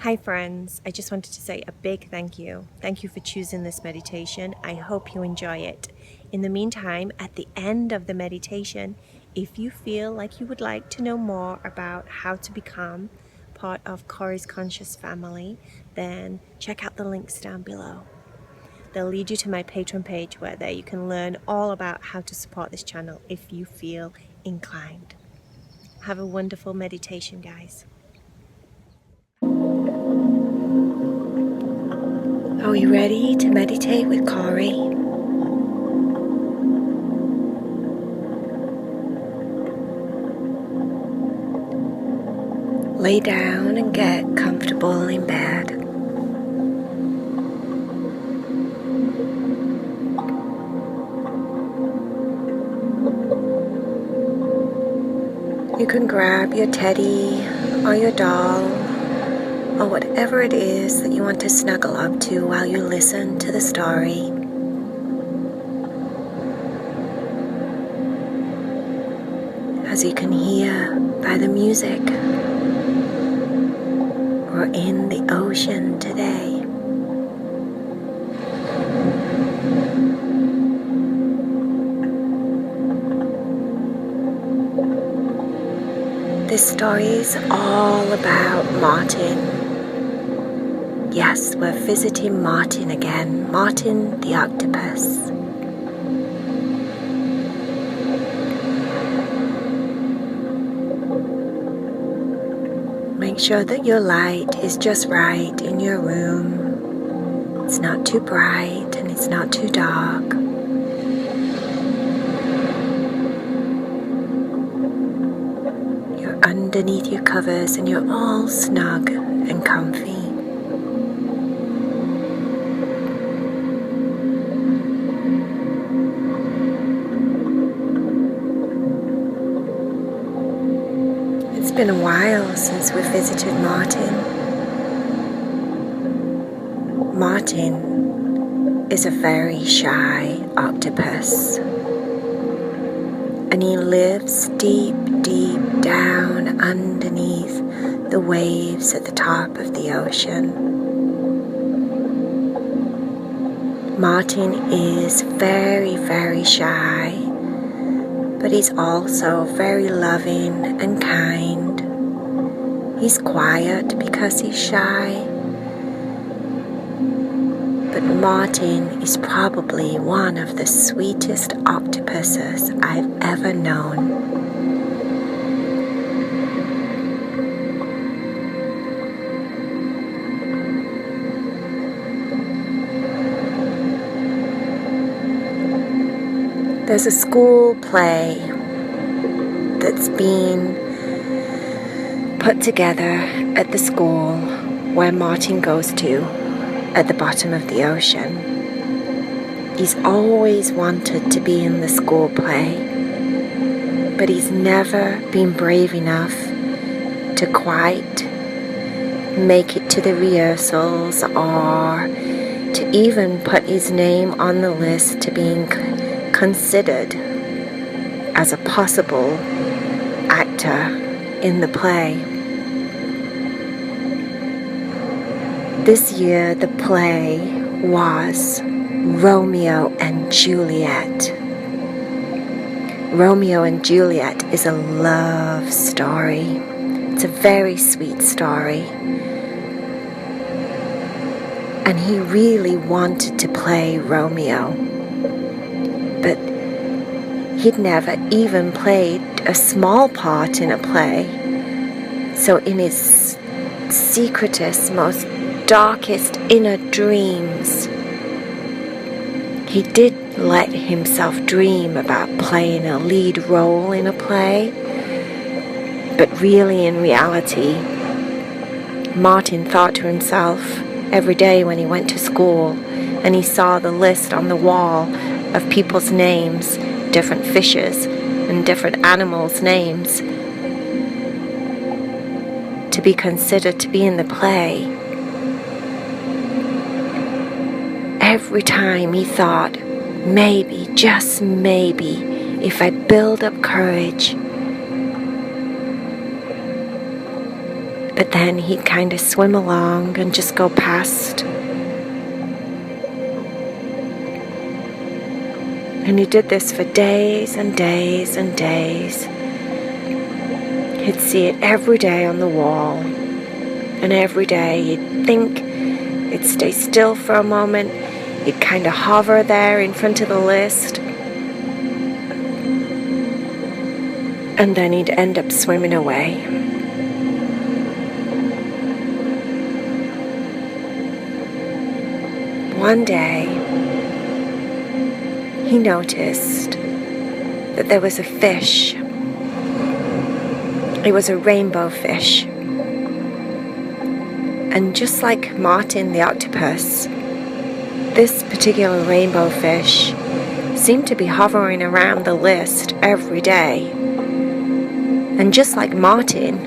Hi friends, I just wanted to say a big thank you. Thank you for choosing this meditation. I hope you enjoy it. In the meantime, at the end of the meditation, if you feel like you would like to know more about how to become part of Cory's conscious family, then check out the links down below. They'll lead you to my Patreon page where there you can learn all about how to support this channel if you feel inclined. Have a wonderful meditation, guys. Are we ready to meditate with Cory? Lay down and get comfortable in bed. You can grab your teddy or your doll or whatever it is that you want to snuggle up to while you listen to the story. As you can hear by the music, we're in the ocean today. This story is all about Martin. Yes, we're visiting Martin again, Martin the octopus. Make sure that your light is just right in your room. It's not too bright and it's not too dark. You're underneath your covers and you're all snug and comfy. It's been a while since we visited Martin. Martin is a very shy octopus, and he lives deep, deep down underneath the waves at the top of the ocean. Martin is very, very shy, but he's also very loving and kind. He's quiet because he's shy. But Martin is probably one of the sweetest octopuses I've ever known. There's a school play that's been put together at the school where Martin goes to at the bottom of the ocean. He's always wanted to be in the school play, but he's never been brave enough to quite make it to the rehearsals or to even put his name on the list to being considered as a possible actor in the play. This year the play was Romeo and Juliet. Romeo and Juliet is a love story. It's a very sweet story. And he really wanted to play Romeo. But he'd never even played a small part in a play. So in his secretest, most darkest inner dreams, he did let himself dream about playing a lead role in a play. But really, in reality, Martin thought to himself every day when he went to school and he saw the list on the wall of people's names, different fishes and different animals' names, to be considered to be in the play. Every time he thought, maybe, just maybe, if I build up courage, But then he'd kind of swim along and just go past. And he did this for days and days and days. He'd see it every day on the wall. And every day he'd think, he'd stay still for a moment, he'd kind of hover there in front of the list. And then he'd end up swimming away. One day, he noticed that there was a fish. It was a rainbow fish. And just like Martin the octopus, this particular rainbow fish seemed to be hovering around the list every day. And just like Martin,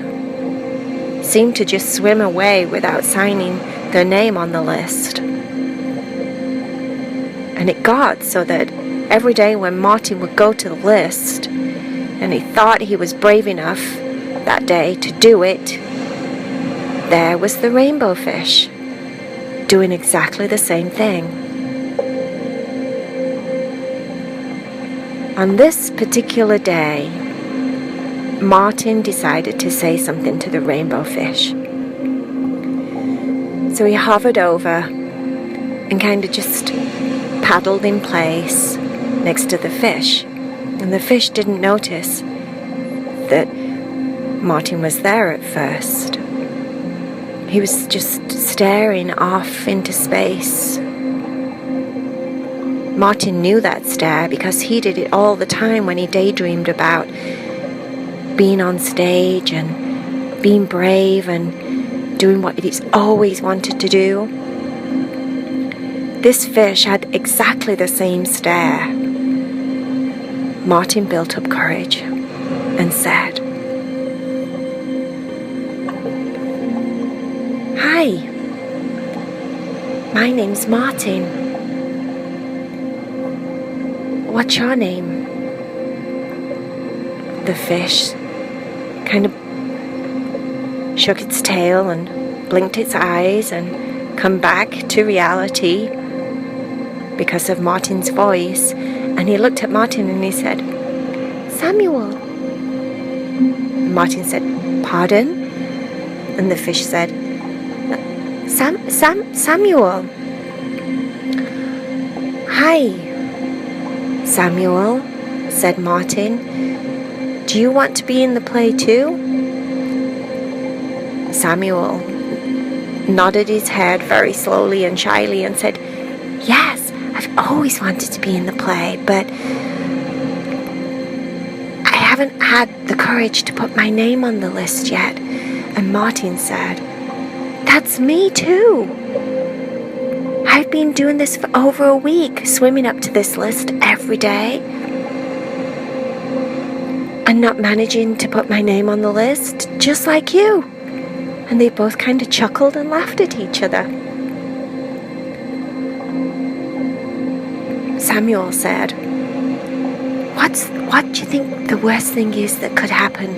seemed to just swim away without signing their name on the list. And it got so that every day when Martin would go to the list and he thought he was brave enough that day to do it, there was the rainbow fish doing exactly the same thing. On this particular day, Martin decided to say something to the rainbow fish. So he hovered over and kind of just paddled in place next to the fish. And the fish didn't notice that Martin was there at first. He was just staring off into space. Martin knew that stare because he did it all the time when he daydreamed about being on stage and being brave and doing what he's always wanted to do. This fish had exactly the same stare. Martin built up courage and said, "Hi, my name's Martin. What's your name?" The fish kind of shook its tail and blinked its eyes and come back to reality because of Martin's voice. And he looked at Martin and he said, "Samuel." Martin said, "Pardon?" And the fish said, Samuel. "Hi, Samuel," said Martin. "Do you want to be in the play too?" Samuel nodded his head very slowly and shyly and said, "Yes, I've always wanted to be in the play, but I haven't had the courage to put my name on the list yet." And Martin said, "That's me too. I've been doing this for over a week, swimming up to this list every day and not managing to put my name on the list, just like you." And they both kind of chuckled and laughed at each other. Samuel said, What do you think the worst thing is that could happen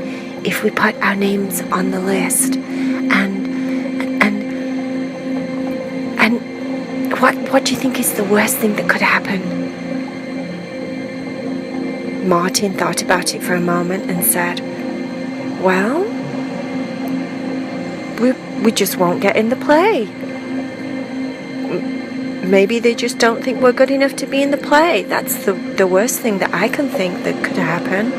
if we put our names on the list? And what do you think is the worst thing that could happen?" Martin thought about it for a moment and said, "Well, we just won't get in the play. Maybe they just don't think we're good enough to be in the play. That's the worst thing that I can think that could happen."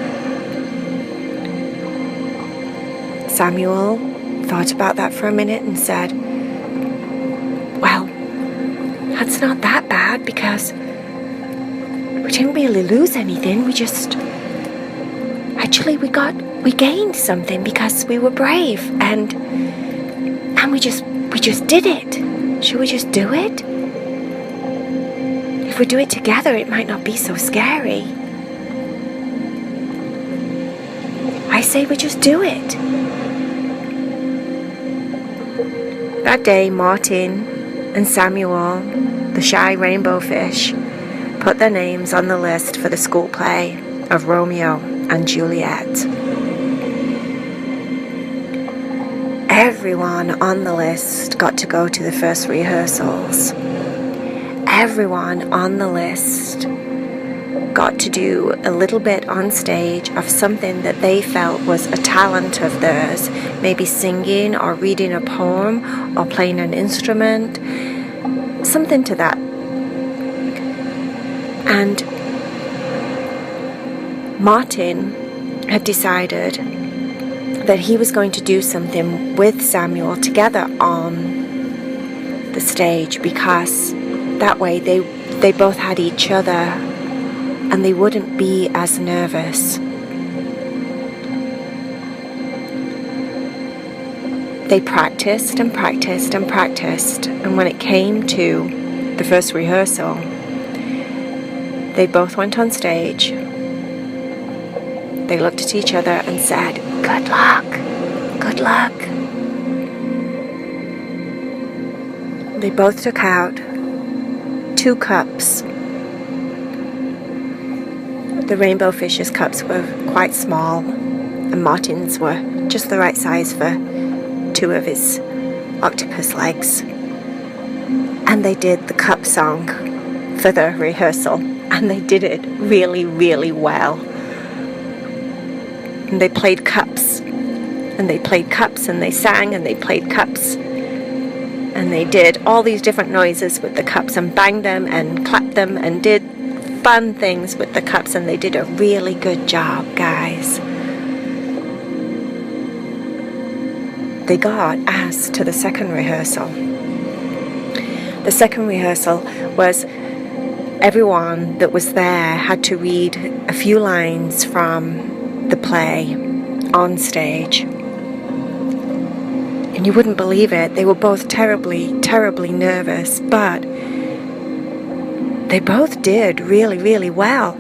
Samuel thought about that for a minute and said, "Well, that's not that bad because we didn't really lose anything. We gained something because we were brave and we just did it. Should we just do it? If we do it together, it might not be so scary. I say we just do it." That day, Martin and Samuel, the shy rainbow fish, put their names on the list for the school play of Romeo and Juliet. everyone on the list got to go to the first rehearsals. Everyone on the list got to do a little bit on stage of something that they felt was a talent of theirs, maybe singing or reading a poem or playing an instrument, something to that. And Martin had decided that he was going to do something with Samuel together on the stage, because that way they both had each other and they wouldn't be as nervous. They practiced and practiced and practiced, and when it came to the first rehearsal, they both went on stage. They looked at each other and said, "Good luck, good luck." They both took out 2 cups. The rainbow fish's cups were quite small, and Martin's were just the right size for 2 of his octopus legs. And they did the cup song for the rehearsal, and they did it really, really well. And they played cups, and they played cups, and they sang, and they played cups. And they did all these different noises with the cups, and banged them, and clapped them, and did fun things with the cups, and they did a really good job, guys. They got asked to the second rehearsal. The second rehearsal was everyone that was there had to read a few lines from the play on stage. And you wouldn't believe it, they were both terribly, terribly nervous, but they both did really, really well.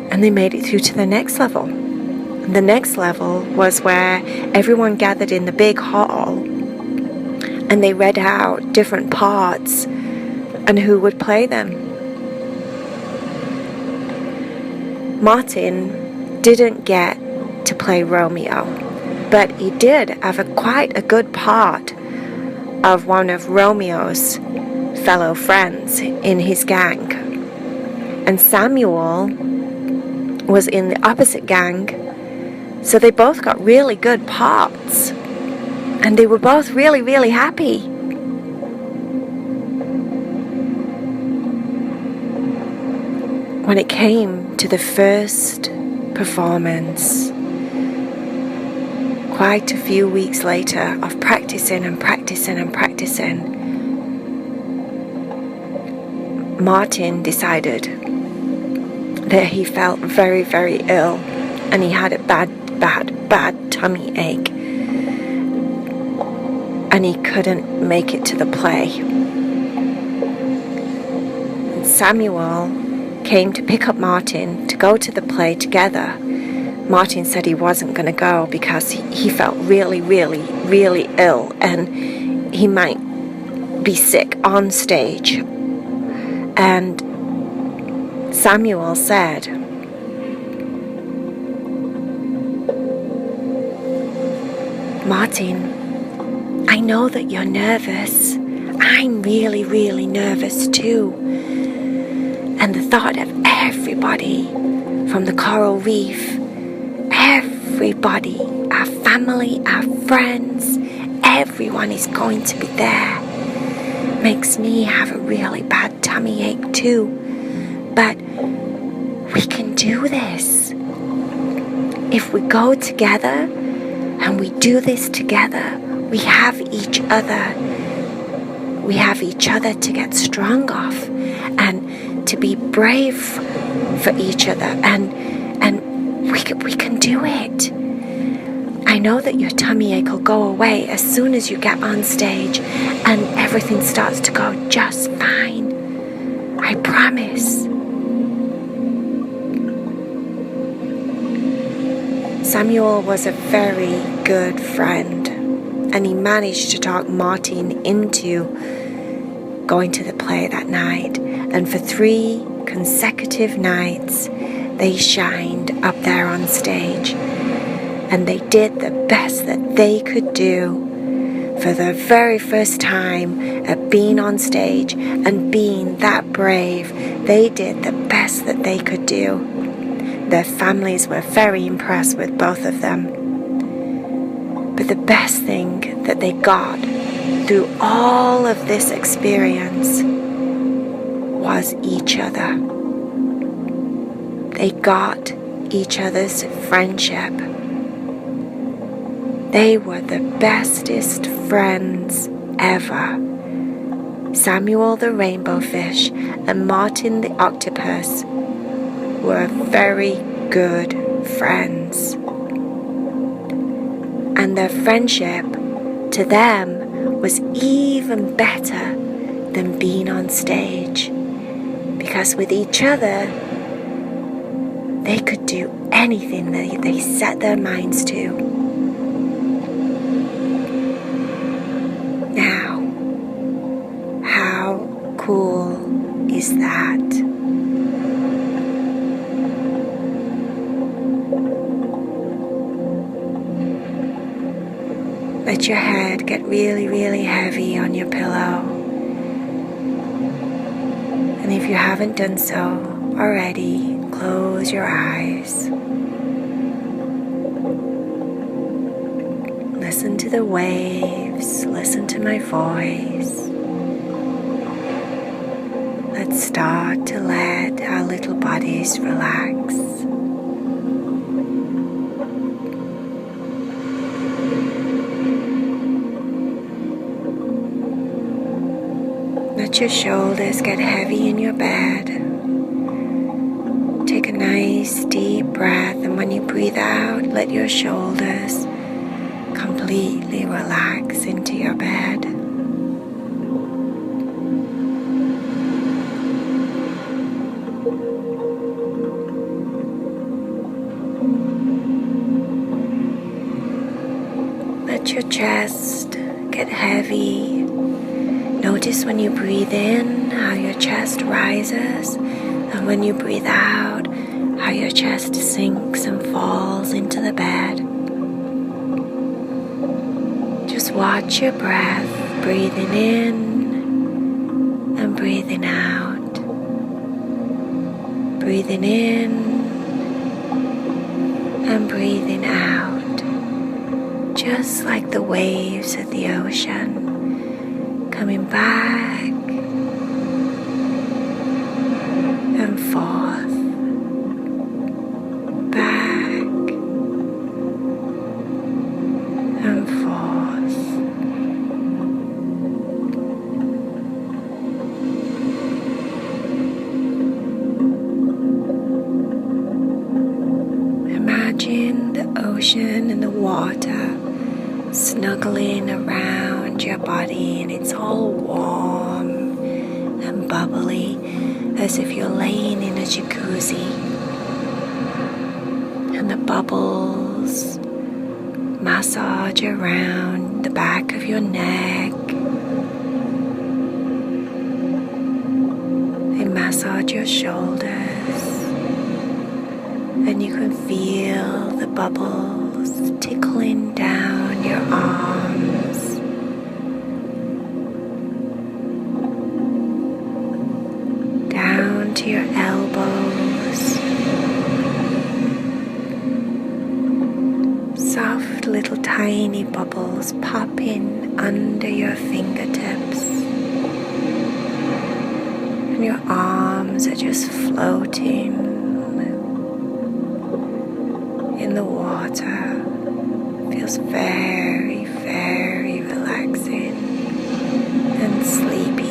And they made it through to the next level. And the next level was where everyone gathered in the big hall, and they read out different parts and who would play them. Martin didn't get to play Romeo, but he did have quite a good part of one of Romeo's fellow friends in his gang. And Samuel was in the opposite gang, so they both got really good parts. And they were both really, really happy. When it came to the first performance, quite a few weeks later of practicing and practicing and practicing, Martin decided that he felt very, very ill, and he had a bad tummy ache, and he couldn't make it to the play. And Samuel came to pick up Martin to go to the play together. Martin said he wasn't going to go because he felt really, really, really ill, and he might be sick on stage. And Samuel said, "Martin, I know that you're nervous. I'm really, really nervous too. And the thought of everybody from the coral reef, everybody, our family, our friends, everyone is going to be there, makes me have a really bad tummy ache too. But we can do this. If we go together and we do this together, we have each other. We have each other to get strong off and to be brave for each other, and we can do it. I know that your tummy ache will go away as soon as you get on stage, and everything starts to go just fine. I promise." Samuel was a very good friend, and he managed to talk Martin into going to the play that night. And for 3 consecutive nights, they shined up there on stage. and they did the best that they could do. For the very first time at being on stage and being that brave, they did the best that they could do. Their families were very impressed with both of them. But the best thing that they got through all of this experience was each other. They got each other's friendship. They were the bestest friends ever. Samuel the rainbow fish and Martin the octopus were very good friends. And their friendship to them was even better than being on stage, because with each other they could do anything that they set their minds to. Now, how cool is that? Let your head get really, really heavy on your pillow. And if you haven't done so already, close your eyes. Listen to the waves, listen to my voice. Let's start to let our little bodies relax. Let your shoulders get heavy in your bed. Take a nice deep breath, and when you breathe out, let your shoulders completely relax into your bed. Let your chest get heavy. Notice when you breathe in how your chest rises, and when you breathe out how your chest sinks and falls into the bed. Just watch your breath, breathing in and breathing out. Breathing in and breathing out, just like the waves of the ocean. Coming back and forth, back and forth. Imagine the ocean and the water snuggling around your body, and it's all warm and bubbly as if you're laying in a jacuzzi, and the bubbles massage around the back of your neck. They massage your shoulders, and you can feel the bubbles tickling down your arms, down to your elbows. Soft little tiny bubbles popping under your fingertips, and your arms are just floating in the water. Feels very, very relaxing and sleepy.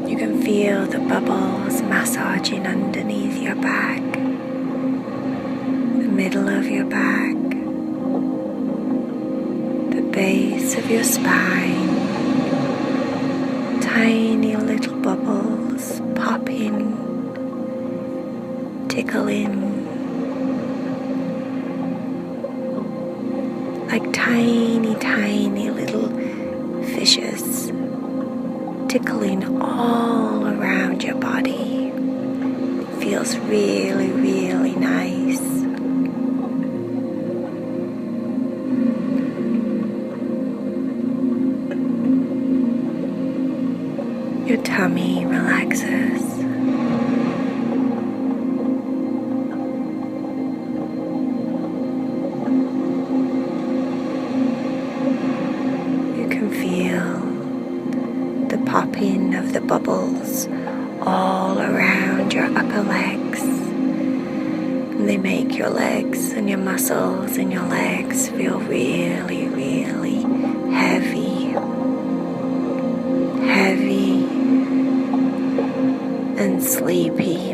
You can feel the bubbles massaging underneath your back, the middle of your back, the base of your spine. Tiny little bubbles popping, tickling, like tiny, tiny little fishes tickling all around around your body. It feels really, really nice. Your tummy relaxes. You can feel the popping of the bubbles all around your upper legs. And they make your legs and your muscles in your legs feel really, really heavy. Heavy and sleepy.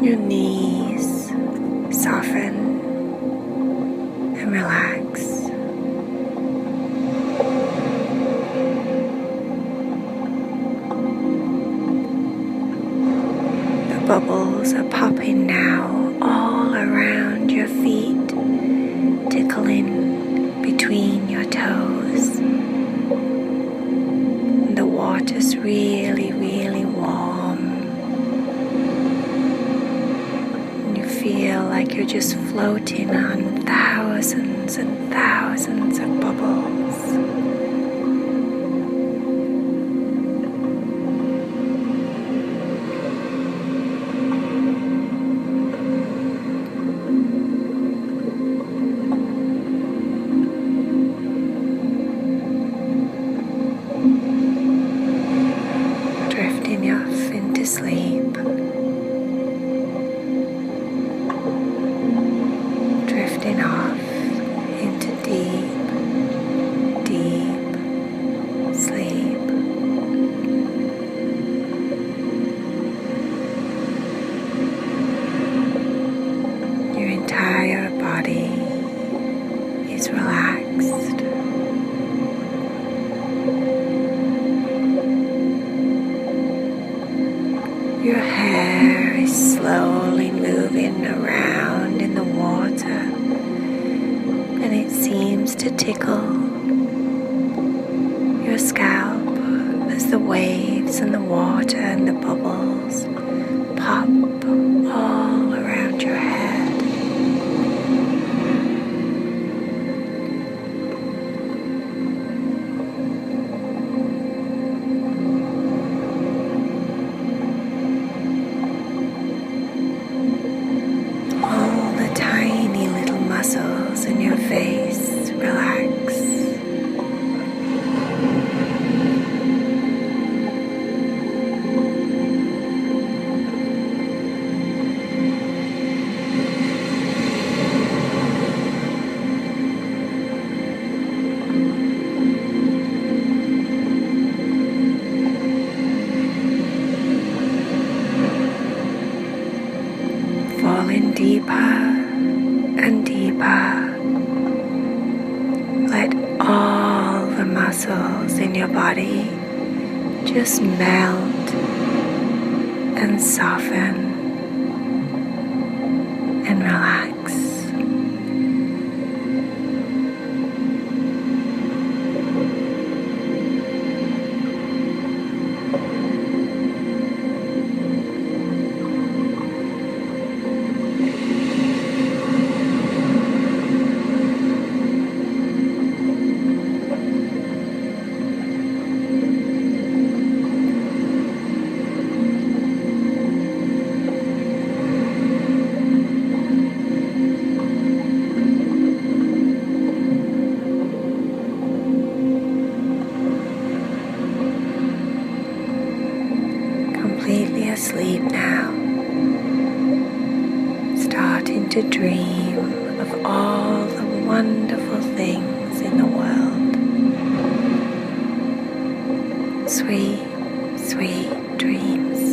Your knees soften and relax. The bubbles are popping now all around your feet, tickling between your toes. And the water's really, really warm. Feel like you're just floating on thousands and thousands of bubbles. Drifting off into sleep. Drifting off into deep, deep sleep. Your entire body is relaxed. Your hair is slowly moving around in the water, and it seems to tickle your scalp as the waves and the water and the bubbles pop all around your head. All the tiny little muscles in your face relax. Falling deeper and deeper. Let all the muscles in your body just melt and soften and relax. Completely asleep now, starting to dream of all the wonderful things in the world. Sweet, sweet dreams.